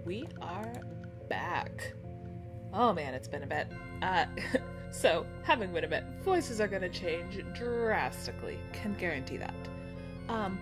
we are back. Oh man, it's been a bit. So, having been a bit, voices are gonna change drastically. Can guarantee that.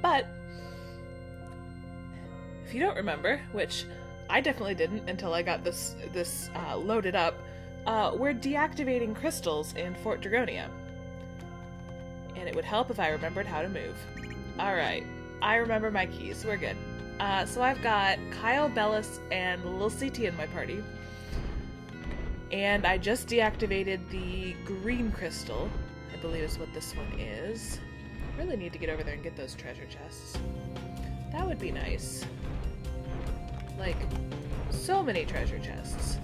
But, if you don't remember, which I definitely didn't until I got this loaded up, we're deactivating crystals in Fort Dragonia. And it would help if I remembered how to move. Alright, I remember my keys, we're good. So I've got Kyle, Bellis, and Lil CT in my party. And I just deactivated the green crystal, I believe is what this one is. I really need to get over there and get those treasure chests. That would be nice. Like, so many treasure chests.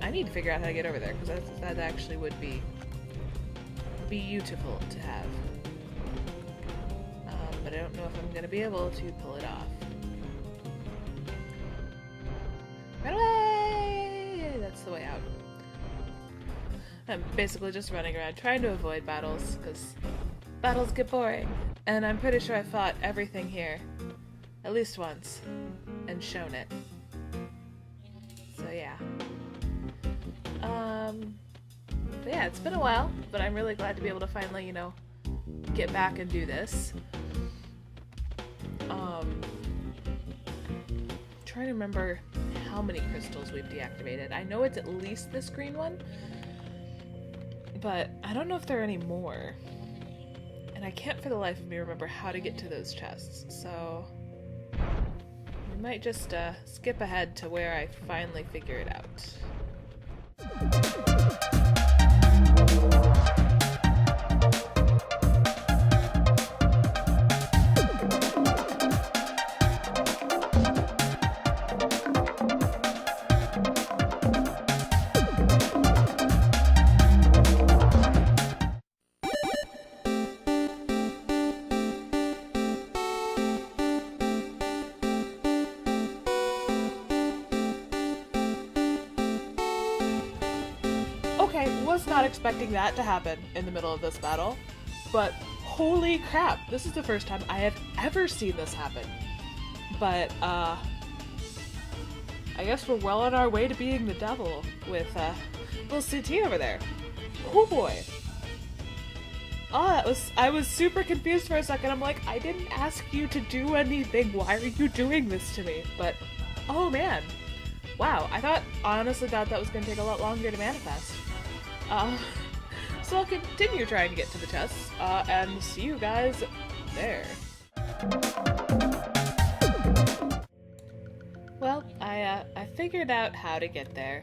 I need to figure out how to get over there, because that actually would be beautiful to have. But I don't know if I'm going to be able to pull it off. Run away! That's the way out. I'm basically just running around trying to avoid battles, because battles get boring. And I'm pretty sure I fought everything here at least once and shown it. So yeah. But yeah, it's been a while, but I'm really glad to be able to finally, you know, get back and do this. Trying to remember how many crystals we've deactivated. I know it's at least this green one, but I don't know if there are any more. And I can't for the life of me remember how to get to those chests, so we might just skip ahead to where I finally figure it out. Was not expecting that to happen in the middle of this battle, but holy crap, this is the first time I have ever seen this happen. But, I guess we're well on our way to being the devil with, little CT over there. Oh boy. Oh, I was super confused for a second. I'm like, I didn't ask you to do anything. Why are you doing this to me? But, oh man. Wow, I honestly thought that was gonna take a lot longer to manifest. So I'll continue trying to get to the chests, and see you guys there. Well, I figured out how to get there.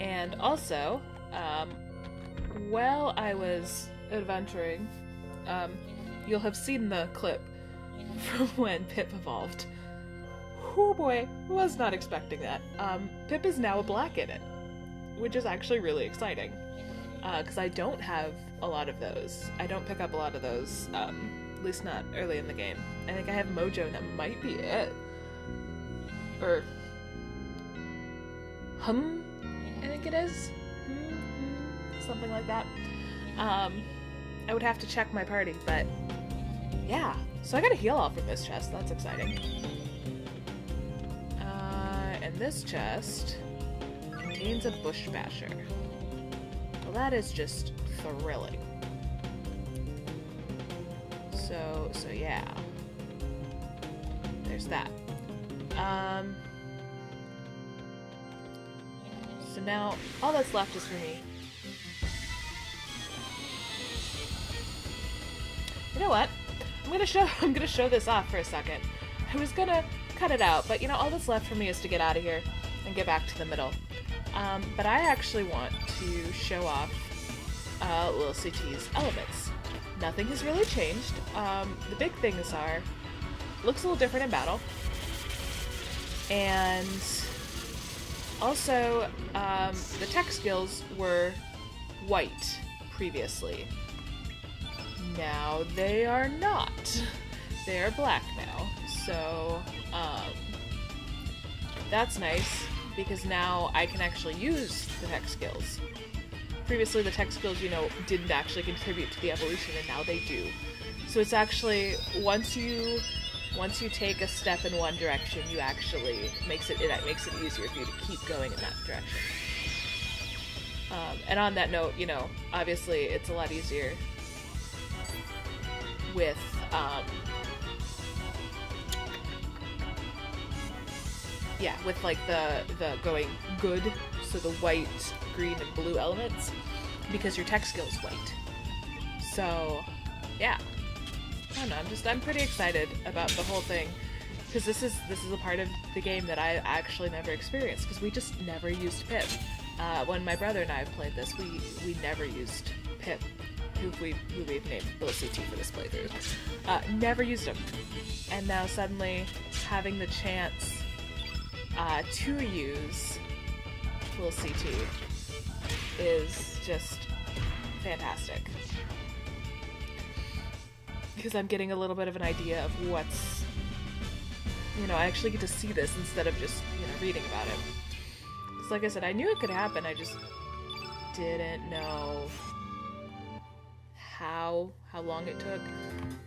And also, while I was adventuring, you'll have seen the clip from when Pip evolved. Oh boy, was not expecting that. Pip is now a black in it, which is actually really exciting, because I don't have a lot of those. I don't pick up a lot of those, at least not early in the game. I think I have Mojo, and that might be it. Or Hum, I think it is. Something like that. I would have to check my party, but yeah. So I got a heal all from this chest. That's exciting. And this chest contains a bush basher. Well, that is just thrilling. So yeah. There's that. So now all that's left is for me. You know what? I'm gonna show this off for a second. I was gonna cut it out, but you know, all that's left for me is to get out of here and get back to the middle. But I actually want to show off Lil CT's elements. Nothing has really changed. The big things are, looks a little different in battle, and also the tech skills were white previously. Now they are not. They are black now. So that's nice, because now I can actually use the tech skills. Previously the tech skills, you know, didn't actually contribute to the evolution, and now they do. So it's actually, once you once you take a step in one direction, you actually it makes it easier for you to keep going in that direction. And on that note, you know, obviously it's a lot easier with with like the going good, so the white, green, and blue elements, because your tech skill is white. So yeah, I don't know. I'm pretty excited about the whole thing, because this is a part of the game that I actually never experienced, because we just never used Pip. When my brother and I played this, we never used Pip, who we've named LilCT for this playthrough. Never used him, and now suddenly having the chance to use LilCT is just fantastic, because I'm getting a little bit of an idea of what's, you know, I actually get to see this instead of just, you know, reading about it. Because like I said, I knew it could happen, I just didn't know how long it took.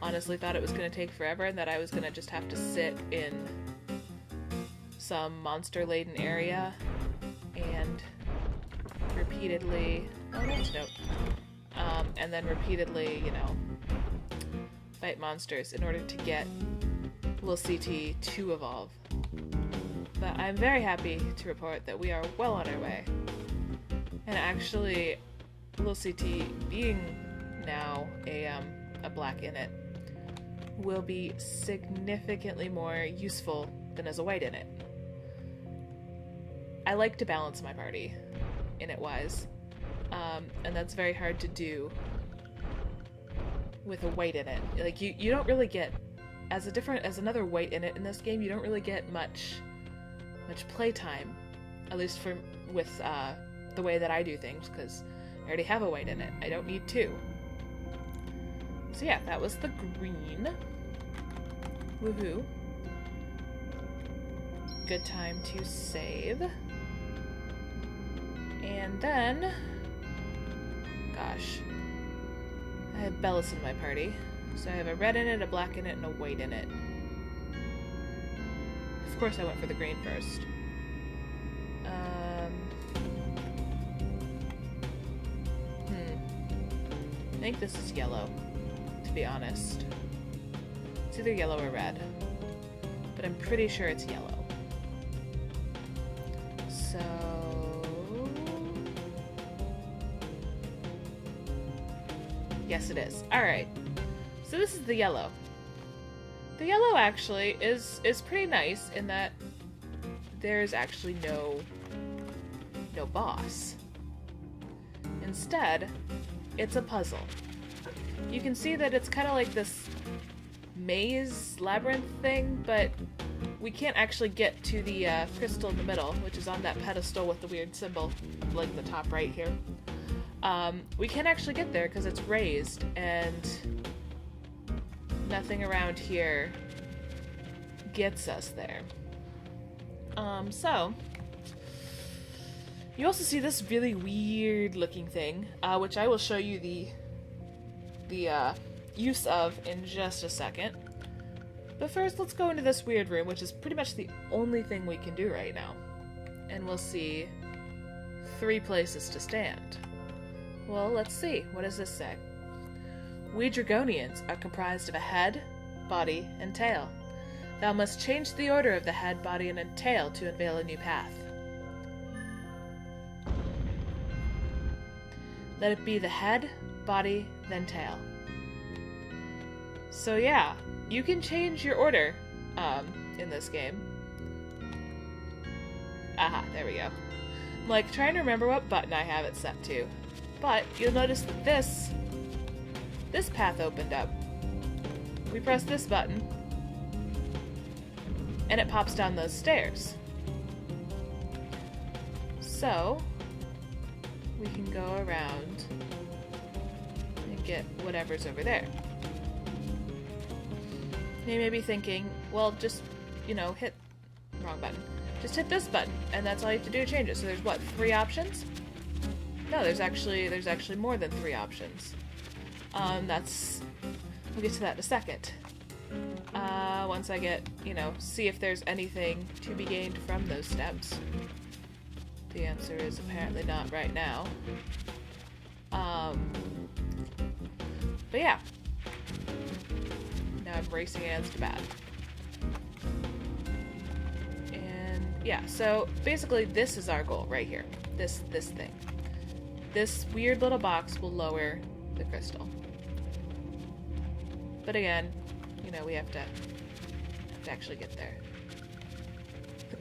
Honestly thought it was going to take forever, and that I was going to just have to sit in some monster-laden area and repeatedly... Oh, nice note. And then repeatedly, you know, fight monsters in order to get LilCT to evolve. But I'm very happy to report that we are well on our way. And actually, LilCT being now a black init will be significantly more useful than as a white init. I like to balance my party, init-wise, and that's very hard to do with a white init. Like, you don't really get, as another white init in this game, you don't really get much playtime, at least with the way that I do things, because I already have a white init. I don't need two. So yeah, that was the green. Woohoo. Good time to save. And then, gosh, I have Bellis in my party. So I have a red in it, a black in it, and a white in it. Of course I went for the green first. I think this is yellow, to be honest. It's either yellow or red, but I'm pretty sure it's yellow. So... yes, it is. Alright. So this is the yellow. The yellow actually is pretty nice in that there's actually no boss. Instead, it's a puzzle. You can see that it's kind of like this maze labyrinth thing, but we can't actually get to the crystal in the middle, which is on that pedestal with the weird symbol, like the top right here. We can't actually get there because it's raised, and nothing around here gets us there. So you also see this really weird looking thing, which I will show you the use of in just a second. But first, let's go into this weird room, which is pretty much the only thing we can do right now. And we'll see 3 places to stand. Well, let's see. What does this say? We Dragonians are comprised of a head, body, and tail. Thou must change the order of the head, body, and tail to unveil a new path. Let it be the head, body, then tail. So yeah, you can change your order in this game. Aha, there we go. I'm like trying to remember what button I have it set to. But you'll notice that this path opened up. We press this button, and it pops down those stairs. So we can go around and get whatever's over there. You may be thinking, well, just, you know, hit... wrong button. Just hit this button, and that's all you have to do to change it. So there's, what, 3 options? No, there's actually more than 3 options. We'll get to that in a second. once I get, you know, see if there's anything to be gained from those steps. The answer is apparently not right now. But yeah. Now I'm racing against a bat. And yeah, so basically this is our goal right here. This thing. This weird little box will lower the crystal. But again, you know, we have to actually get there.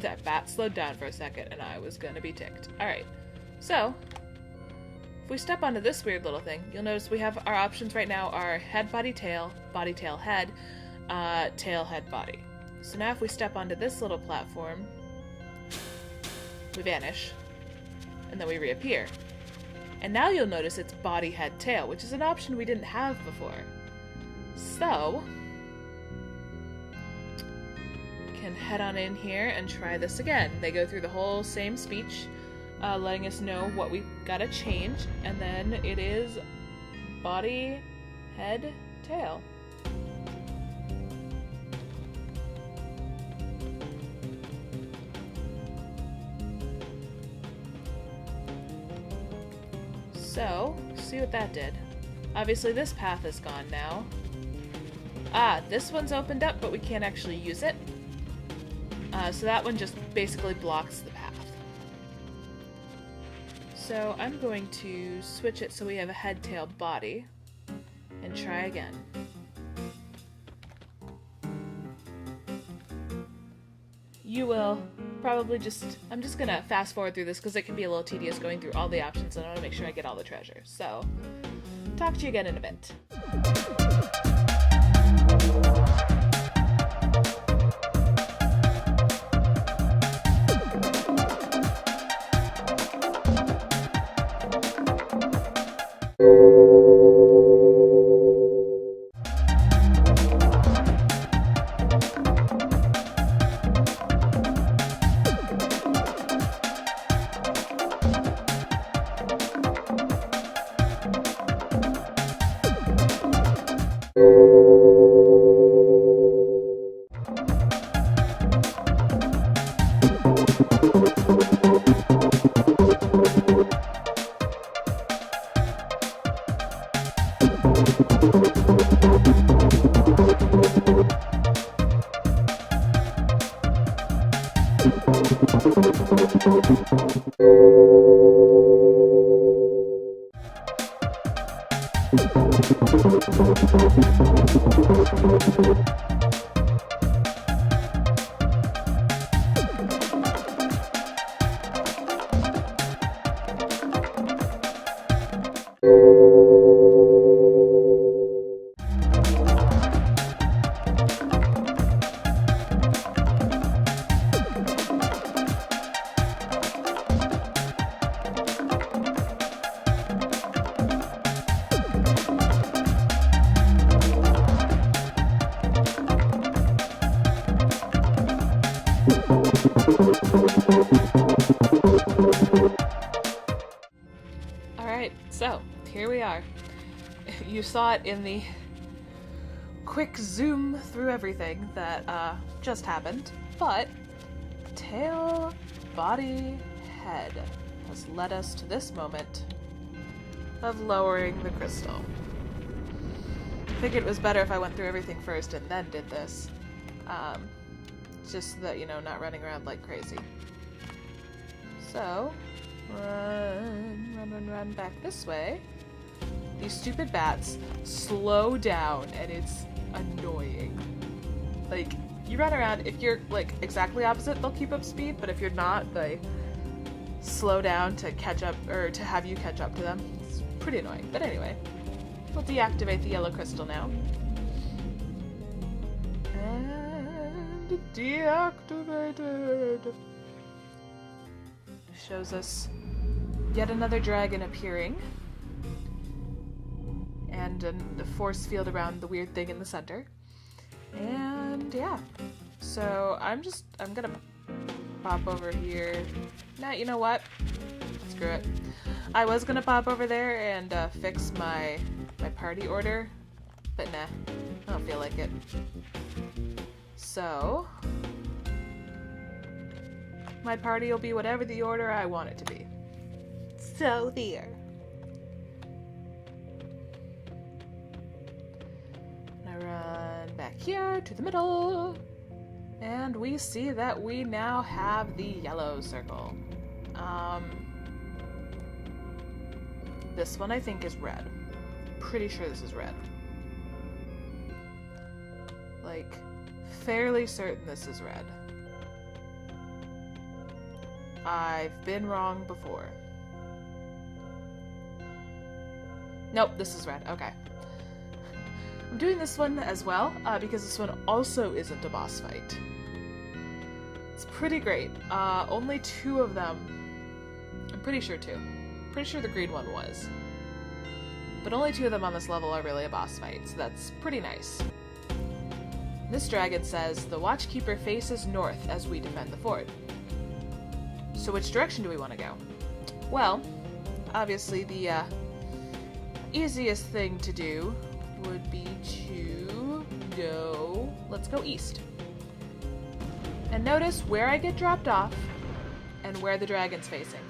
That bat slowed down for a second and I was gonna be ticked. Alright, so if we step onto this weird little thing, you'll notice we have our options right now are head, body, tail, head, tail, head, body. So now if we step onto this little platform, we vanish, and then we reappear. And now you'll notice it's body, head, tail, which is an option we didn't have before. So can head on in here and try this again. They go through the whole same speech, letting us know what we gotta change, and then it is body, head, tail. So, see what that did. Obviously this path is gone now. Ah, this one's opened up, but we can't actually use it. So that one just basically blocks the path. So I'm going to switch it so we have a head, tail, body, and try again. You will probably I'm just gonna fast forward through this because it can be a little tedious going through all the options and I want to make sure I get all the treasures. So, talk to you again in a bit. Alright, so here we are. You saw it in the quick zoom through everything that just happened, but tail, body, head has led us to this moment of lowering the crystal. I figured it was better if I went through everything first and then did this. Just so that, you know, not running around like crazy. So, run back this way. These stupid bats slow down and it's annoying. Like, you run around, if you're like exactly opposite, they'll keep up speed, but if you're not, they slow down to catch up, or to have you catch up to them. It's pretty annoying. But anyway, we'll deactivate the yellow crystal now. And deactivated. Shows us yet another dragon appearing. And the force field around the weird thing in the center. And yeah. So I'm gonna pop over here. Nah, you know what? Screw it. I was gonna pop over there and fix my party order But nah, I don't feel like it. So, my party will be whatever the order I want it to be. So there. I run back here to the middle, and we see that we now have the yellow circle. This one I think is red. Pretty sure this is red. Like, fairly certain this is red. I've been wrong before. Nope, this is red. Okay. I'm doing this one as well, because this one also isn't a boss fight. It's pretty great. Only 2 of them. I'm pretty sure 2. Pretty sure the green one was. But only 2 of them on this level are really a boss fight, so that's pretty nice. This dragon says, the Watchkeeper faces north as we defend the fort. So which direction do we want to go? Well, obviously the easiest thing to do would be to go... Let's go east. And notice where I get dropped off and where the dragon's facing.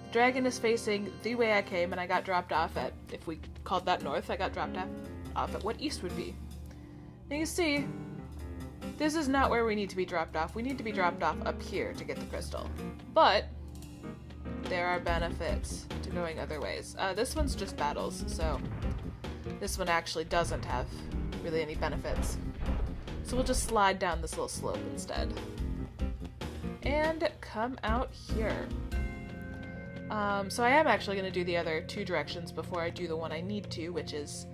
The dragon is facing the way I came, and I got dropped off at, if we called that north, I got dropped off at what east would be. And you see, this is not where we need to be dropped off. We need to be dropped off up here to get the crystal. But there are benefits to going other ways. This one's just battles, so this one actually doesn't have really any benefits. So we'll just slide down this little slope instead. And come out here. So I am actually going to do the other 2 directions before I do the one I need to, which is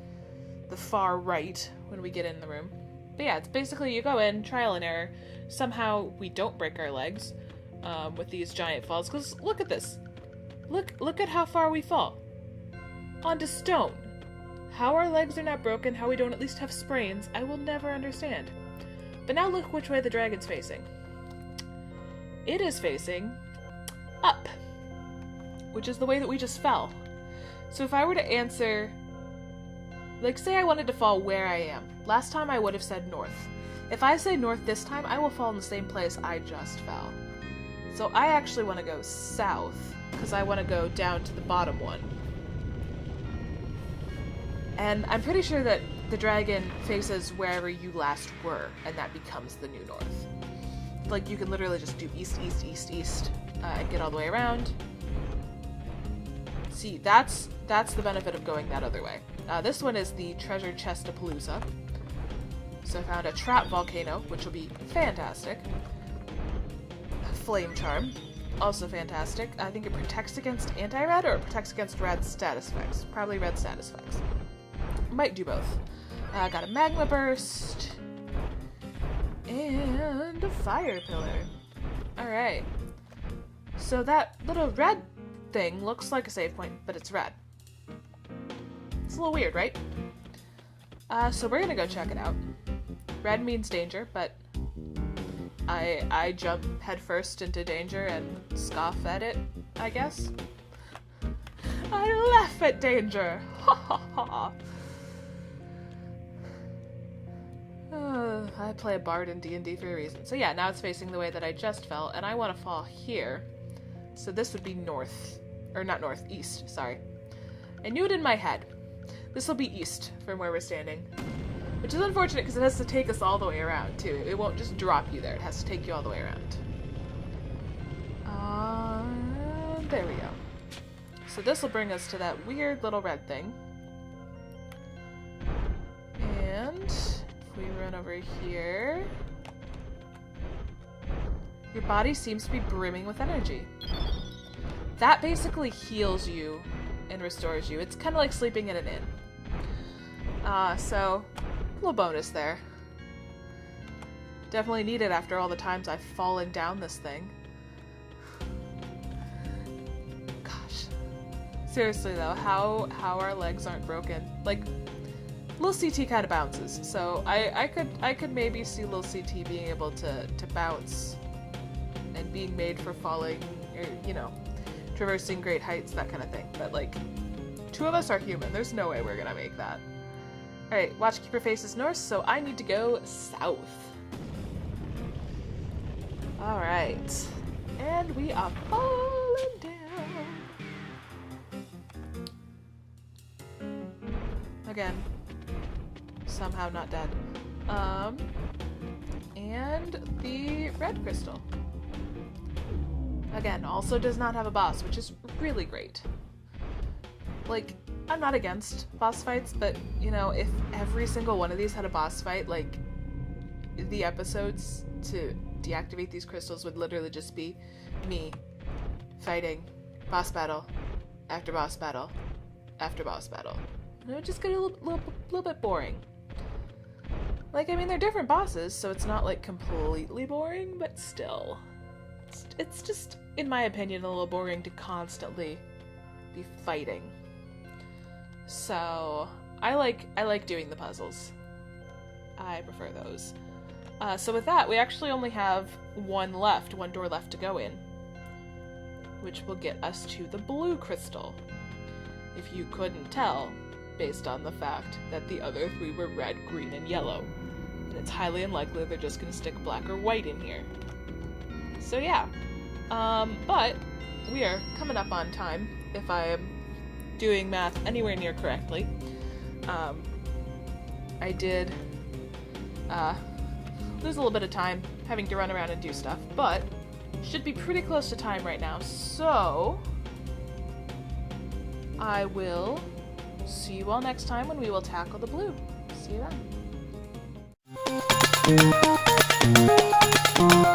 the far right when we get in the room. But yeah, it's basically you go in, trial and error. Somehow we don't break our legs with these giant falls, because look at this. Look at how far we fall. Onto stone. How our legs are not broken, how we don't at least have sprains, I will never understand. But now look which way the dragon's facing. It is facing up, which is the way that we just fell. So if I were to answer, like say I wanted to fall where I am. Last time I would have said north. If I say north this time, I will fall in the same place I just fell. So I actually want to go south, because I want to go down to the bottom one. And I'm pretty sure that the dragon faces wherever you last were, and that becomes the new north. Like, you can literally just do east, east, east, east, and get all the way around. See, that's the benefit of going that other way. This one is the Treasure Chest-a-Palooza. So I found a trap volcano, which will be fantastic. Flame Charm, also fantastic. I think it protects against anti-red, or it protects against red status effects. Probably red status effects. Might do both. Got a Magma Burst. And a Fire Pillar. Alright. So that little red thing looks like a save point, but it's red. It's a little weird, right? So we're gonna go check it out. Red means danger, but I jump headfirst into danger and scoff at it, I guess. I laugh at danger! Ha ha ha! I play a bard in D&D for a reason. So yeah, now it's facing the way that I just fell, and I want to fall here. So this would be north. Or not north, east, sorry. I knew it in my head. This will be east from where we're standing. Which is unfortunate because it has to take us all the way around, too. It won't just drop you there. It has to take you all the way around. There we go. So this will bring us to that weird little red thing. And if we run over here... Your body seems to be brimming with energy. That basically heals you and restores you. It's kind of like sleeping in an inn. So, a little bonus there. Definitely needed after all the times I've fallen down this thing. Gosh. Seriously though, how our legs aren't broken. Like, Lil CT kind of bounces, so I could maybe see Lil CT being able to bounce and being made for falling, or, you know, traversing great heights, that kind of thing. But, like, 2 of us are human. There's no way we're gonna make that. Alright, Watchkeeper faces north, so I need to go south. Alright. And we are falling down. Again. Somehow not dead. And the red crystal. Again, also does not have a boss, which is really great. Like, I'm not against boss fights, but, you know, if every single one of these had a boss fight, like, the episodes to deactivate these crystals would literally just be me fighting boss battle after boss battle after boss battle. And it would just get a little bit boring. Like, I mean, they're different bosses, so it's not, like, completely boring, but still. It's just, in my opinion, a little boring to constantly be fighting. So, I like doing the puzzles. I prefer those. So with that, we actually only have one door left to go in, which will get us to the blue crystal. If you couldn't tell, based on the fact that the other three were red, green, and yellow. And it's highly unlikely they're just going to stick black or white in here. So yeah. But we are coming up on time, if I am doing math anywhere near correctly. I did lose a little bit of time having to run around and do stuff, but should be pretty close to time right now, so I will see you all next time when we will tackle the blue. See you then.